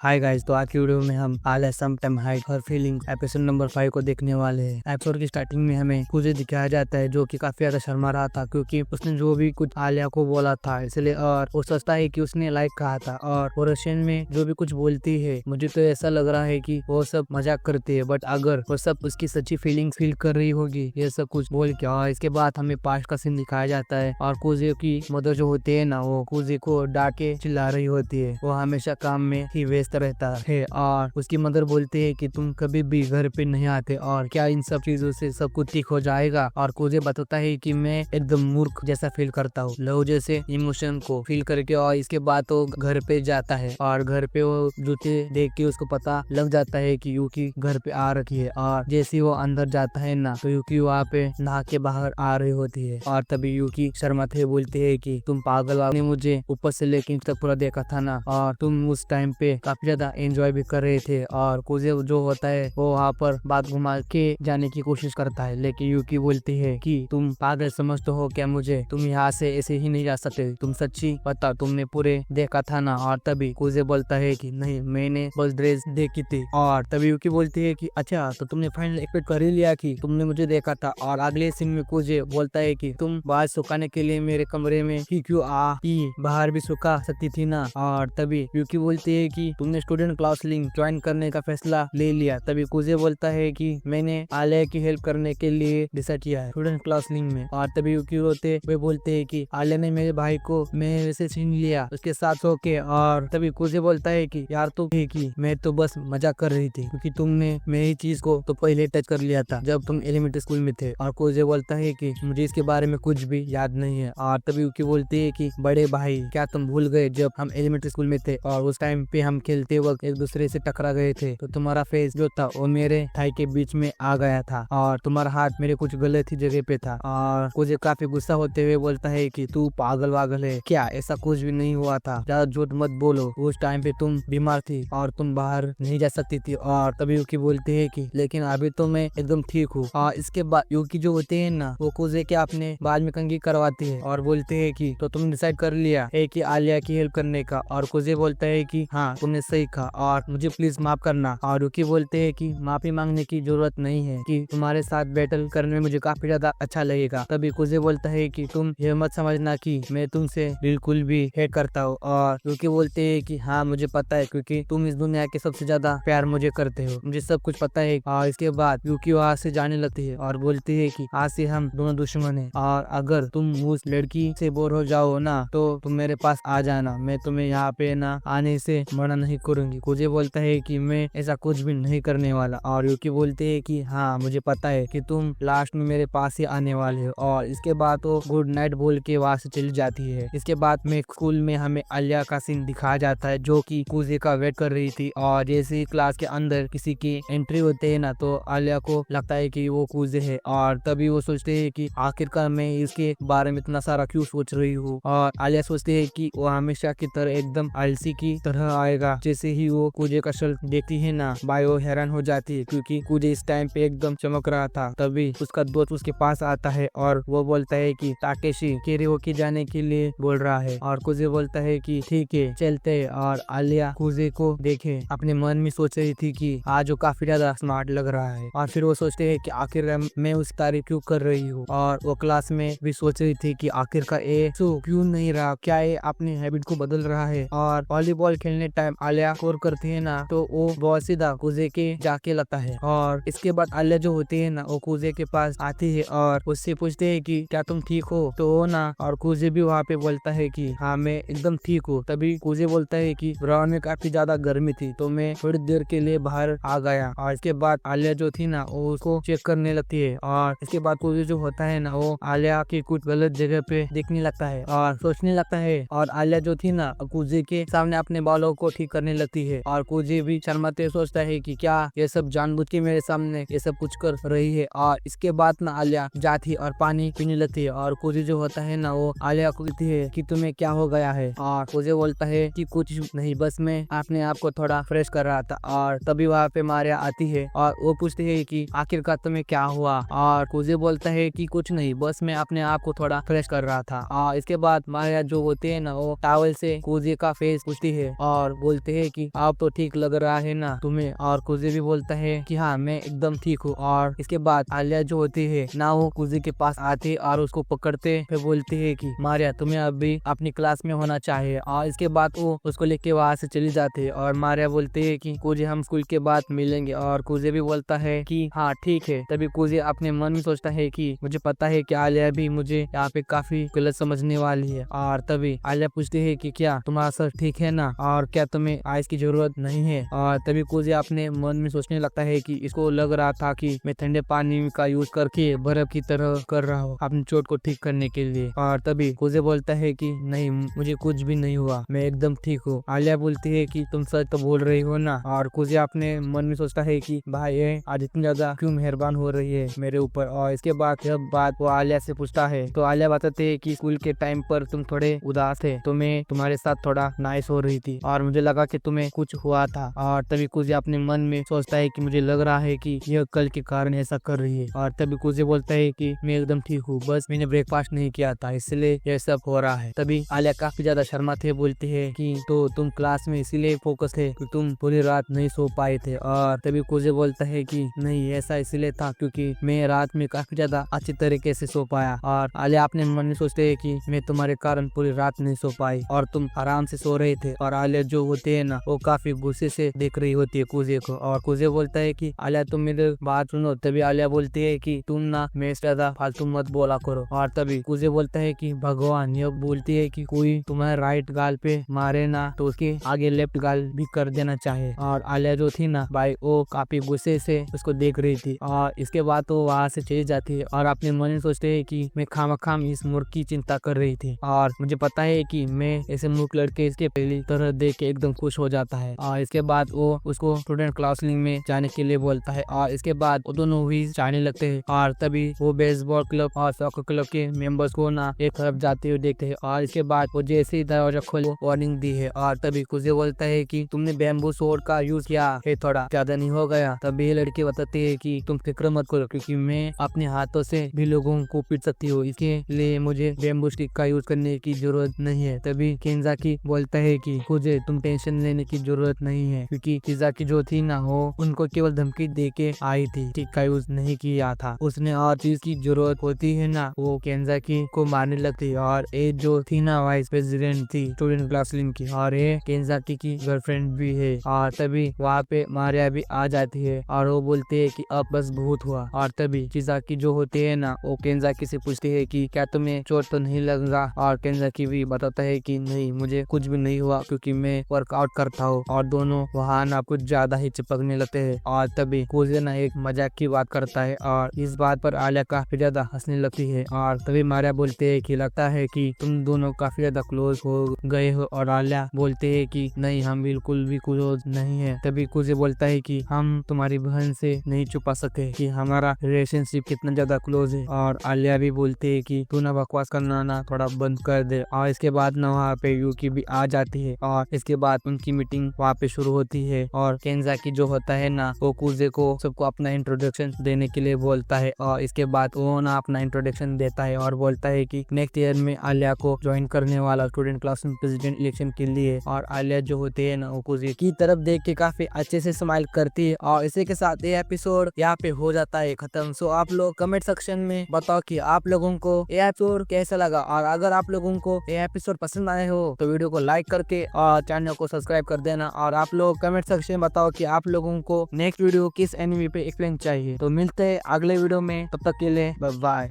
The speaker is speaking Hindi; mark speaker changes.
Speaker 1: हाय गाइस, तो आज की वीडियो में हम Alia some time hide her feeling episode number 5 को देखने वाले हैं। एपिसोड की स्टार्टिंग में हमें कुजे दिखाया जाता है जो कि काफी ज्यादा शर्मा रहा था क्योंकि उसने जो भी कुछ आलिया को बोला था इसलिए, और वो सोचता है कि उसने लाइक कहा था और वो रशियन में जो भी कुछ बोलती है मुझे तो ऐसा लग रहा है कि वो सब मजाक करती है, बट अगर वो सब उसकी सच्ची फीलिंग्स फील कर रही होगी ये सब कुछ बोल के। और इसके बाद हमें पास्ट का सीन दिखाया जाता है और कुजे की मदर जो होती है ना वो कुजे को डांटे चिल्ला रही होती है। वो हमेशा काम में ही व्यस्त रहता है और उसकी मदर बोलती है कि तुम कभी भी घर पे नहीं आते और क्या इन सब चीजों से सब कुछ ठीक हो जाएगा। और कुजे बताता है कि मैं एकदम मूर्ख जैसा फील करता हूँ, लव जैसे इमोशन को फील करके। और इसके बाद वो घर पे जाता है और घर पे वो जूते देख के उसको पता लग जाता है कि यूकी घर पे आ रखी है। और जैसे वो अंदर जाता है ना तो यूकी वहाँ पे नहा के बाहर आ रही होती है और तभी यूकी शर्माते हुए बोलती है कि तुम पागल, आपने मुझे ऊपर से लेके तक पूरा देखा था ना और तुम उस टाइम पे काफी ज्यादा एंजॉय भी कर रहे थे। और कुजे जो होता है वो वहाँ पर बात घुमा के जाने की कोशिश करता है, लेकिन यूकी बोलती है कि तुम पागल समझते हो क्या मुझे, तुम यहाँ से ऐसे ही नहीं जा सकते, तुम सच्ची बता तुमने पूरे देखा था ना। और तभी कुजे बोलता है कि नहीं, मैंने बस ड्रेस देखी थी। और तभी यूकी बोलती है कि अच्छा तो तुमने फाइनल एक्सपेक्ट कर ही लिया कि तुमने मुझे देखा था। और अगले सीन में कुजे बोलता है कि तुम बाहर सुखाने के लिए मेरे कमरे में ही क्यों आ कि बाहर भी सुखा सकती थी ना। और तभी यूकी बोलती है कि तुमने स्टूडेंट काउंसलिंग ज्वाइन करने का फैसला ले लिया। तभी कुजे बोलता है कि मैंने आलिया की हेल्प करने के लिए डिसाइड किया है स्टूडेंट काउंसलिंग में। और तभी यूकी होते वे बोलते हैं कि आलिया ने मेरे भाई को मेरे से छीन लिया उसके साथ होके। और तभी कुजे बोलता है कि यार तो ठीक ही, मैं तो बस मजाक कर रही थी क्योंकि तुमने मेरी चीज को तो पहले टच कर लिया था जब तुम एलिमेंट्री स्कूल में थे। और कुजे बोलता है कि मुझे इसके बारे में कुछ भी याद नहीं है। और तभी यूकी बोलती है कि बड़े भाई क्या तुम भूल गए जब हम एलिमेंट्री स्कूल में थे और उस टाइम पे हम खेलते वक्त एक दूसरे से टकरा गए थे तो तुम्हारा फेस जो था वो मेरे थाई के बीच में आ गया था और तुम्हारा हाथ मेरे कुछ गलत ही जगह पे था। और कुछ काफी गुस्सा होते हुए बोलता है कि तू पागल वागल है क्या, ऐसा कुछ भी नहीं हुआ था, ज्यादा झूठ मत बोलो, उस टाइम पे तुम बीमार थी और तुम बाहर नहीं जा सकती थी। और तभी यूकी बोलती है कि लेकिन अभी तो मैं एकदम ठीक हूँ। और इसके बाद यूकी जो होते है ना वो कुजे के अपने बाल में कंघी करवाती है और बोलते है कि तो तुम डिसाइड कर लिया है कि आलिया की हेल्प करने का। और कुजे बोलता है कि हाँ तुमने सही कहा और मुझे प्लीज माफ करना। और यूकी बोलते हैं कि माफी मांगने की जरूरत नहीं है कि तुम्हारे साथ बैटल करने में मुझे काफी ज्यादा अच्छा लगेगा। तभी कुजे बोलता है कि तुम ये मत समझना कि मैं तुमसे बिल्कुल भी हेट करता हूँ। और यूकी बोलते है कि हाँ मुझे पता है क्योंकि तुम इस दुनिया के सबसे ज्यादा प्यार मुझे करते हो, मुझे सब कुछ पता है। और इसके बाद यूकी वहाँ से जाने लगती है और बोलती है कि आज से हम दोनों दुश्मन है और अगर तुम उस लड़की से बोर हो जाओ ना तो तुम मेरे पास आ जाना, मैं तुम्हें यहाँ पे ना आने से मना नहीं करूंगी। कुजे बोलता है कि मैं ऐसा कुछ भी नहीं करने वाला। और यूकी बोलते है कि हाँ मुझे पता है कि तुम लास्ट में मेरे पास ही आने वाले हो। और इसके बाद वो गुड नाइट बोल के वहाँ से चली जाती है। इसके बाद में स्कूल में हमें आलिया का सीन दिखाया जाता है जो कि कुजे का वेट कर रही थी। और जैसे ही क्लास के अंदर किसी की एंट्री होते है ना तो आलिया को लगता है कि वो कुजे है और तभी वो सोचते है कि आखिरकार मैं इसके बारे में इतना सारा क्यों सोच रही हूँ। और आलिया सोचती है कि वो हमेशा की तरह एकदम आलसी की तरह आएगा। जैसे ही वो कुजे का शर्ट देखती है ना भाई वो हैरान हो जाती है क्योंकि कुजे इस टाइम पे एकदम चमक रहा था। तभी उसका दोस्त उसके पास आता है और वो बोलता है कि ताकेशी कैरियोकी जाने के लिए बोल रहा है। और कुजे बोलता है कि ठीक है चलते। और आलिया कुजे को देखे अपने मन में सोच रही थी कि आज वो काफी ज्यादा स्मार्ट लग रहा है। और फिर वो सोचते है कि आखिर मैं उसकी तारीफ क्यों कर रही हूँ। और वो क्लास में भी सोच रही थी कि आखिरकार ये क्यों नहीं रहा, क्या ये अपनी हैबिट को बदल रहा है। और वॉलीबॉल खेलने टाइम आलिया स्कोर करती है ना तो वो बहुत सीधा कुजे के जाके लगता है। और इसके बाद आलिया जो होती है ना वो कुजे के पास आती है और उससे पूछते है कि क्या तुम ठीक हो तो वो ना। और कुजे भी वहाँ पे बोलता है कि हाँ मैं एकदम ठीक हूँ। तभी कुजे बोलता है कि ग्राउंड में काफी ज्यादा गर्मी थी तो मैं थोड़ी देर के लिए बाहर आ गया। और इसके बाद आलिया जो थी ना वो उसको चेक करने लगती है। और इसके बाद कुजे जो होता है ना वो आलिया की कुछ गलत जगह पे देखने लगता है और सोचने लगता है। और आलिया जो थी ना कुजे के सामने अपने बालों को ठीक करने लगती है। और कुजे भी शर्माते सोचता है कि क्या ये सब जानबूझ के मेरे सामने ये सब कुछ कर रही है। और इसके बाद ना आलिया जाती और पानी पीने लगती है। और कुजे जो होता है ना वो आलिया को कहती है कि तुम्हें क्या हो गया है। और कुजे बोलता है कि कुछ नहीं, बस मैं अपने आप को थोड़ा फ्रेश कर रहा था। और तभी वहाँ पे मारिया आती है और वो पूछती है कि आखिरकार तुम्हें क्या हुआ। और कुजे बोलता है कि कुछ नहीं, बस मैं अपने आप को थोड़ा फ्रेश कर रहा था। और इसके बाद मारिया जो होती है ना वो टॉवल से कुजे का फेस पूछती है और बोलते बोलते हैं कि आप तो ठीक लग रहा है ना तुम्हें, और कुजे भी बोलता है कि हाँ मैं एकदम ठीक हूँ। और इसके बाद आलिया जो होती है ना वो कुजे के पास आती और उसको पकड़ते फिर बोलती है कि मारिया तुम्हें अभी अपनी क्लास में होना चाहिए। और इसके बाद वो उसको लेके वहाँ से चली जाती है और मारिया बोलती है कि कुजे हम स्कूल के बाद मिलेंगे। और कुजे भी बोलता है कि हाँ ठीक है। तभी कुजे अपने मन में सोचता है कि मुझे पता है कि आलिया भी मुझे यहाँ पे काफी गलत समझने वाली है। और तभी आलिया पूछती है कि क्या तुम्हारा सर ठीक है ना, और क्या तुम्हें आइस की जरूरत नहीं है। और तभी कुजे अपने मन में सोचने लगता है कि इसको लग रहा था कि मैं ठंडे पानी का यूज करके बर्फ की तरह कर रहा हूँ अपनी चोट को ठीक करने के लिए। और तभी कुजे बोलता है कि नहीं मुझे कुछ भी नहीं हुआ, मैं एकदम ठीक हूँ। आलिया बोलती है कि तुम सच तो बोल रही हो ना। और कुजे अपने मन में सोचता है कि भाई ये आज इतनी ज्यादा क्यों मेहरबान हो रही है मेरे ऊपर। और इसके बाद जब बात वो आलिया से पूछता है तो आलिया बताते है कि स्कूल के टाइम पर तुम थोड़े उदास थे तो मैं तुम्हारे साथ थोड़ा नाइस हो रही थी और मुझे लगा कि तुम्हें कुछ हुआ था। और तभी कुजे अपने मन में सोचता है कि मुझे लग रहा है कि यह कल के कारण ऐसा कर रही है। और तभी कुजे बोलता है कि मैं एकदम ठीक हूँ, बस मैंने ब्रेकफास्ट नहीं किया था इसलिए यह सब हो रहा है। तभी आलिया काफी ज्यादा शर्माते बोलती है कि तो तुम क्लास में इसीलिए फोकस थे कि तुम पूरी रात नहीं सो पाए थे। और तभी कुजे बोलता है कि नहीं ऐसा इसलिए था क्योंकि मैं रात में काफी ज्यादा अच्छी तरीके से सो पाया। और आलिया अपने मन में सोचते है कि मैं तुम्हारे कारण पूरी रात नहीं सो पाई और तुम आराम से सो रहे थे। और आलिया जो होते है ना वो काफी गुस्से से देख रही होती है कुजे को। और कुजे बोलता है कि आलिया तुम मेरी बात सुनो। तभी आलिया बोलती है कि तुम ना मेरे से ज्यादा फालतू मत बोला करो। और तभी कुजे बोलता है कि भगवान यह बोलती है कि कोई तुम्हारे राइट गाल पे मारे ना तो उसके आगे लेफ्ट गाल भी कर देना चाहिए। और आलिया जो थी ना भाई वो काफी गुस्से से उसको देख रही थी। और इसके बाद वो वहाँ से चली जाती है और अपने मन में सोचते है कि मैं खामखाम इस मूर्ख की चिंता कर रही थी और मुझे पता है कि मैं ऐसे मूर्ख लड़के इसके पहली तरह देख के एकदम खुश हो जाता है। और इसके बाद वो उसको स्टूडेंट काउंसलिंग में जाने के लिए बोलता है। और इसके बाद वो दोनों भी जाने लगते हैं। और तभी वो बेसबॉल क्लब और सॉकर क्लब के मेंबर्स को ना एक तरफ जाते हुए देखते हैं। और इसके बाद वो जैसे ही दरवाजा खोले वार्निंग दी है। और तभी कुजे बोलता है कि तुमने बैम्बू सोर्ड का यूज किया है, थोड़ा ज्यादा नहीं हो गया। तभी ये लड़के बताते है कि तुम फिक्र मत करो क्योंकि मैं अपने हाथों से भी लोगों को पीट सकती हूँ, इसके लिए मुझे बैम्बू स्टिक का यूज करने की जरूरत नहीं है। तभी केंजाकी बोलता है कि कुजे तुम टेंशन लेने की जरूरत नहीं है क्योंकि किजाकी जो थी ना वो उनको केवल धमकी दे के आई थी, स्टिक का यूज नहीं किया था उसने। और चीज की जरूरत होती है ना वो केंजाकी को मारने लगती। और ये जो थी ना वाइस प्रेसिडेंट थी स्टूडेंट काउंसलिंग की और ये केंजाकी की गर्लफ्रेंड भी है। और तभी वहाँ पे मारिया भी आ जाती है और वो बोलते है कि अब बस बहुत हुआ। और तभी चिजाकी जो होते है ना वो केंजाकी से पूछते है कि क्या तुम्हें चोट तो नहीं लगा। और केंजाकी भी बताता है कि नहीं मुझे कुछ भी नहीं हुआ क्योंकि मैं वर्कआउट करता हूँ। और दोनों वहाँ ना कुछ ज्यादा ही चिपकने लगते हैं। और तभी कुजे ना एक मजाक की बात करता है और इस बात पर आलिया काफी ज्यादा हंसने लगती है। और तभी मारिया बोलते है कि लगता है कि तुम दोनों काफी ज्यादा क्लोज हो गए हो। और आलिया बोलते है कि नहीं हम बिल्कुल भी क्लोज नहीं है। तभी कुजे बोलता है कि हम तुम्हारी बहन से नहीं छुपा सके कि हमारा रिलेशनशिप कितना ज्यादा क्लोज है। और आलिया भी बोलते है कि तू ना बकवास करना ना थोड़ा बंद कर दे। और इसके बाद ना वहाँ पे यूकी भी आ जाती है और इसके बाद उनकी मीटिंग वहाँ पे शुरू होती है। और केंजाकी जो होता है ना वो कुजे को सबको अपना इंट्रोडक्शन देने के लिए बोलता है। और इसके बाद वो ना अपना इंट्रोडक्शन देता है और बोलता है कि नेक्स्ट ईयर में आलिया को ज्वाइन करने वाला स्टूडेंट क्लास प्रेसिडेंट इलेक्शन के लिए। और आलिया जो होती है ना वो कुजे की तरफ देख के काफी अच्छे से स्माइल करती है। और इसी के साथ ये एपिसोड यहाँ पे हो जाता है खत्म। सो आप लोग कमेंट सेक्शन में बताओ कि आप लोगों को ये एपिसोड कैसा लगा। और अगर आप लोगों को ये एपिसोड पसंद आए हो तो वीडियो को लाइक करके और चैनल को सब्सक्राइब कर देना। और आप लोग कमेंट सेक्शन में बताओ कि आप लोगों को नेक्स्ट वीडियो किस एनिमे पे एक्सप्लेन चाहिए। तो मिलते हैं अगले वीडियो में, तब तक के लिए बाय बाय।